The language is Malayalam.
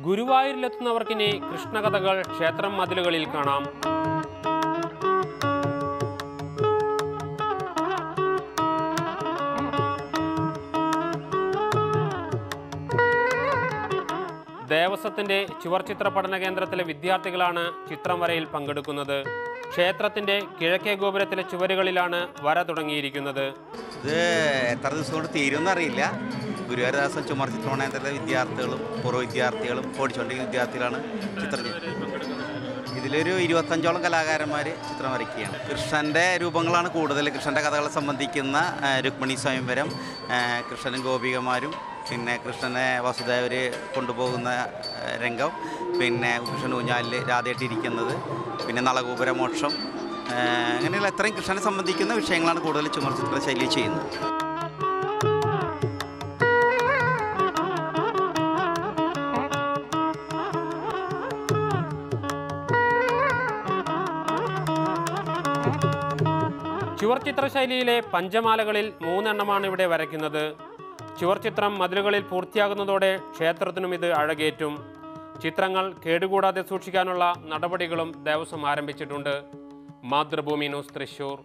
ഗുരുവായൂരിലെത്തുന്നവർക്കിനി കൃഷ്ണകഥകൾ ക്ഷേത്രം മതിലുകളിൽ കാണാം. ദേവസ്വത്തിന്റെ ചുവർചിത്ര പഠന കേന്ദ്രത്തിലെ വിദ്യാർത്ഥികളാണ് ചിത്രം വരയിൽ പങ്കെടുക്കുന്നത്. ക്ഷേത്രത്തിന്റെ കിഴക്കേ ഗോപുരത്തിലെ ചുവരുകളിലാണ് വര തുടങ്ങിയിരിക്കുന്നത്. ഇത് എത്ര ദിവസം കൊണ്ട് തീരുമെന്നറിയില്ല. ഗുരുവായൂർ ദേവസ്വം ചുമർ ചിത്ര പഠന കേന്ദ്രത്തിലെ വിദ്യാർത്ഥികളും പൂർവ്വ വിദ്യാർത്ഥികളും ഓടിച്ചുകൊണ്ടിരിക്കുന്ന വിദ്യാർത്ഥികളാണ് ചിത്രം ഇതിലൊരു 25ഓളം കലാകാരന്മാർ ചിത്രം വരയ്ക്കുകയാണ്. കൃഷ്ണൻ്റെ രൂപങ്ങളാണ് കൂടുതൽ. കൃഷ്ണൻ്റെ കഥകളെ സംബന്ധിക്കുന്ന രുക്മിണി സ്വയംവരം, കൃഷ്ണനും ഗോപികമാരും, പിന്നെ കൃഷ്ണനെ വസുദേവർ കൊണ്ടുപോകുന്ന രംഗം, പിന്നെ കൃഷ്ണൻ ഊഞ്ഞാലിൽ രാധയായിട്ടിരിക്കുന്നത്, പിന്നെ നളഗോപുരമോക്ഷം, അങ്ങനെയുള്ള എത്രയും കൃഷ്ണനെ സംബന്ധിക്കുന്ന വിഷയങ്ങളാണ് കൂടുതൽ ചുമർ ചിത്ര ശൈലി ചെയ്യുന്നത്. ചുവർചിത്ര ശൈലിയിലെ പഞ്ചമാലകളിൽ 3 എണ്ണമാണ് ഇവിടെ വരയ്ക്കുന്നത്. ചുവർചിത്രം മതിലുകളിൽ പൂർത്തിയാകുന്നതോടെ ക്ഷേത്രത്തിനും ഇത് അഴകേറ്റും. ചിത്രങ്ങൾ കേടുകൂടാതെ സൂക്ഷിക്കാനുള്ള നടപടികളും ദേവസ്വം ആരംഭിച്ചിട്ടുണ്ട്. മാതൃഭൂമി ന്യൂസ്, തൃശ്ശൂർ.